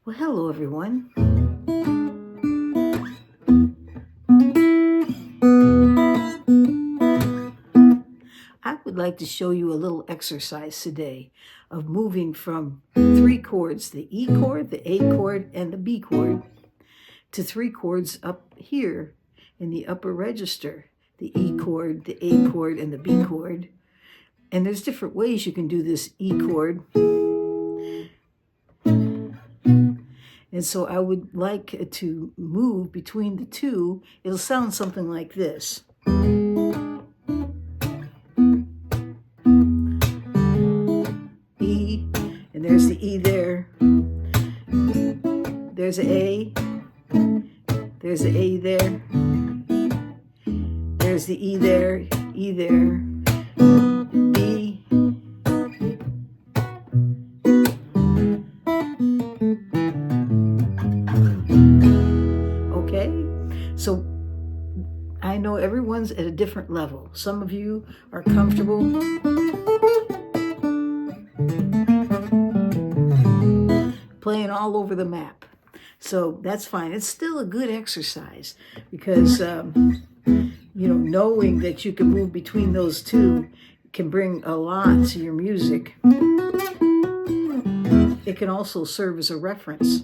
Well, hello everyone. I would like to show you a little exercise today of moving from three chords, the E chord, the A chord, and the B chord, to three chords up here in the upper register, the E chord, the A chord, and the B chord. And there's different ways you can do this E chord. And so I would like to move between the two. It'll sound something like this. E, and there's the E there. There's an A. There's the A there. There's the E there, E there. B. Okay, so I know everyone's at a different level. Some of you are comfortable playing all over the map. So that's fine. It's still a good exercise because, knowing that you can move between those two can bring a lot to your music. It can also serve as a reference.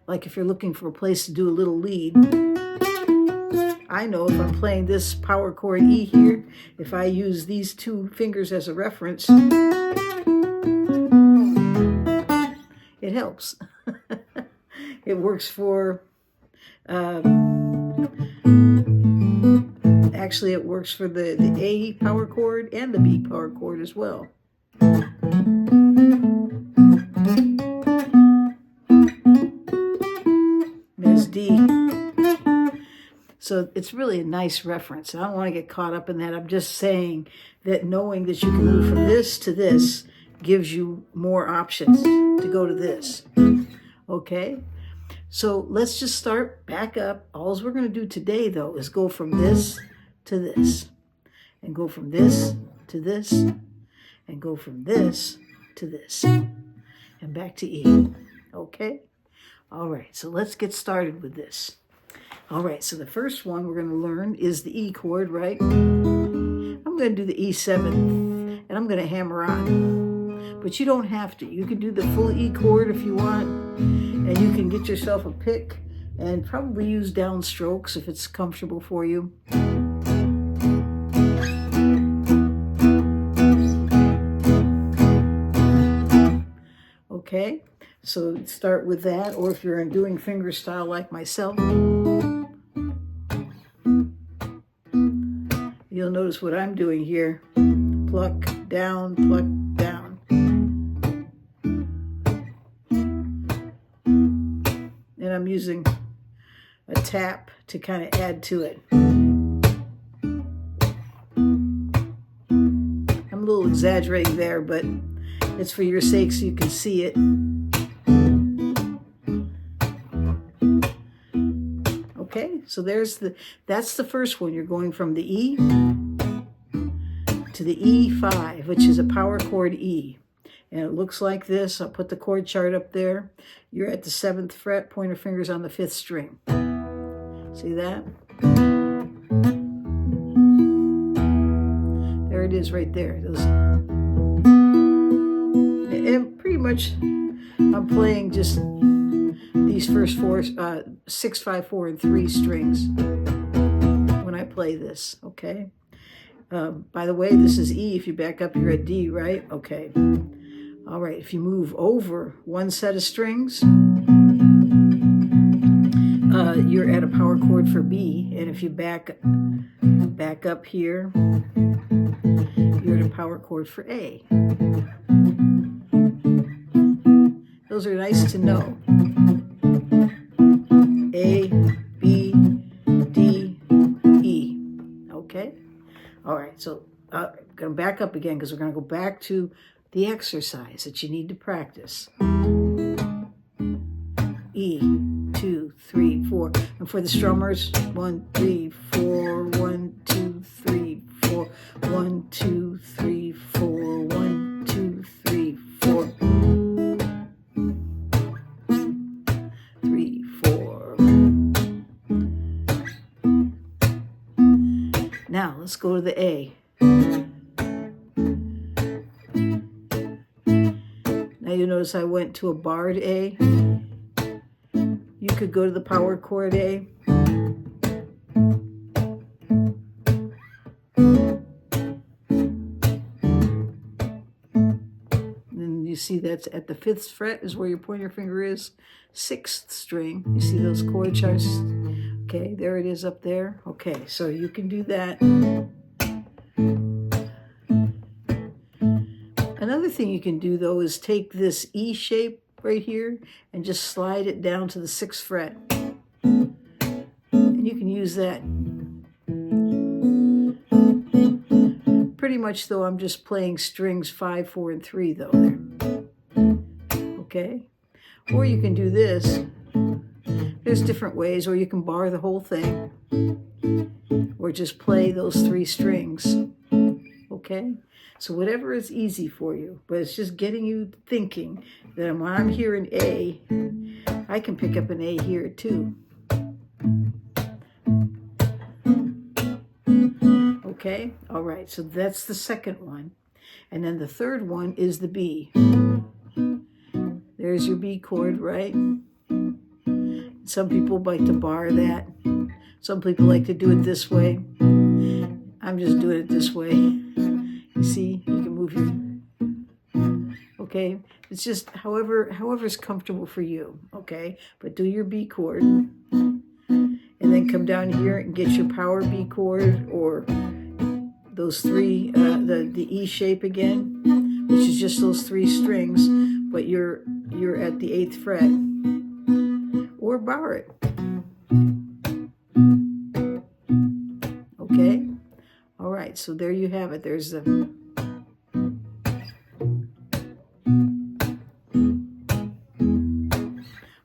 Like if you're looking for a place to do a little lead, I know if I'm playing this power chord E here, if I use these two fingers as a reference, it helps. It works for, actually it works for the A power chord and the B power chord as well. There's D. So it's really a nice reference. I don't want to get caught up in that. I'm just saying that knowing that you can move from this to this gives you more options to go to this. Okay? So let's just start back up. All we're going to do today, though, is go from this to this. And go from this to this. And go from this to this. And back to E. Okay? All right, so let's get started with this. All right, so the first one we're going to learn is the E chord, right? I'm going to do the E7, and I'm going to hammer on. But you don't have to. You can do the full E chord if you want, and you can get yourself a pick and probably use downstrokes if it's comfortable for you. Okay? So start with that, or if you're doing finger style like myself, you'll notice what I'm doing here. Pluck, down, pluck, down. And I'm using a tap to kind of add to it. I'm a little exaggerating there, but it's for your sake so you can see it. Okay, so that's the first one. You're going from the E to the E5, which is a power chord E. And it looks like this. I'll put the chord chart up there. You're at the 7th fret, pointer fingers on the 5th string. See that? There it is right there. And pretty much I'm playing just these first four, 6, 5, 4, and 3 strings when I play this, okay? By the way, this is E. If you back up, you're at D, right? Okay. All right, if you move over one set of strings, you're at a power chord for B, and if you back up here, you're at a power chord for A. Those are nice to know. A, B, D, E. Okay? All right, so I'm going to back up again because we're going to go back to the exercise that you need to practice. E, 2, 3, 4. And for the strummers, 1, 3, 4, 1, 2, 3, 4, 1, 2, 3, 4, 1, 2, 3, 4. let's go to the A. Now you notice I went to a barred A. You could go to the power chord A. And you see that's at the 5th fret is where your pointer finger is. 6th string. You see those chord charts? Okay, there it is up there. Okay, so you can do that. Another thing you can do, though, is take this E shape right here and just slide it down to the 6th fret. And you can use that. Pretty much, though, I'm just playing strings 5, 4, and 3, though, there. Okay? Or you can do this. There's different ways, or you can bar the whole thing. Or just play those 3 strings. Okay? So whatever is easy for you, but it's just getting you thinking that when I'm here in A, I can pick up an A here too. Okay? All right, so that's the second one. And then the third one is the B. There's your B chord, right? Some people like to bar that. Some people like to do it this way. I'm just doing it this way. You see, you can move your, okay? It's just however's comfortable for you, okay? But do your B chord, and then come down here and get your power B chord, or those 3, the E shape again, which is just those 3 strings, but you're at the 8th fret, or bar it. Okay? All right, so there you have it. There's the...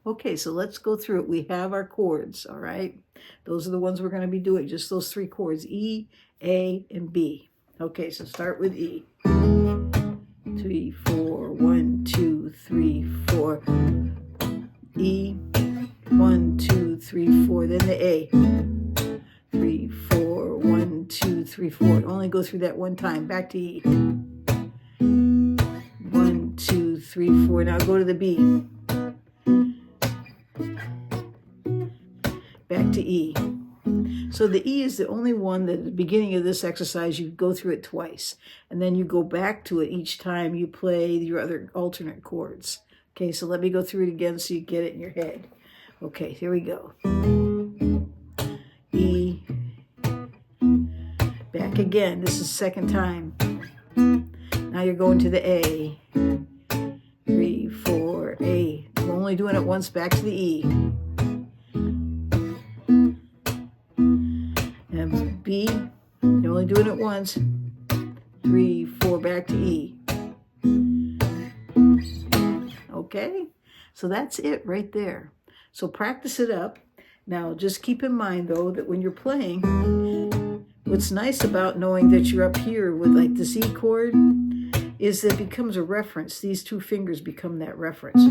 Okay, so let's go through it. We have our chords, all right? Those are the ones we're going to be doing, just those 3 chords, E, A, and B. Okay, so start with E. 3, 4, 1, 2, 3, 4. E, 1, 2, 3, 4. Then the A. 3, 4, 1, 2, 3, 4. Only go through that one time. Back to E. 1, 2, 3, 4. Now go to the B. Back to E. So the E is the only one that at the beginning of this exercise you go through it twice. And then you go back to it each time you play your other alternate chords. Okay, so let me go through it again so you get it in your head. Okay, here we go. E. Back again. This is the 2nd time. Now you're going to the A. 3, 4, A. We're only doing it once. Back to the E. And B. You're only doing it once. 3, 4. Back to E. Okay? So that's it right there. So practice it up. Now just keep in mind, though, that when you're playing, what's nice about knowing that you're up here with like this E chord is that it becomes a reference. These 2 fingers become that reference.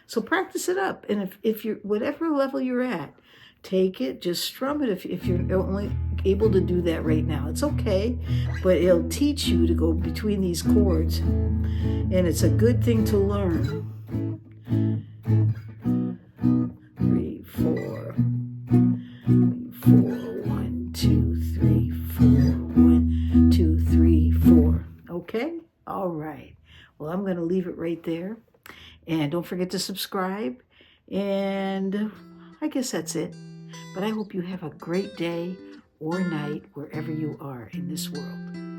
So practice it up, and if you're whatever level you're at, take it, just strum it. If you're only able to do that right now, it's okay, but it'll teach you to go between these chords, and it's a good thing to learn. 3, 4, 1, 2, 3, 4, 1, 2, 3, 4. Okay, all right. Well, I'm going to leave it right there. And don't forget to subscribe. And I guess that's it. But I hope you have a great day or night wherever you are in this world.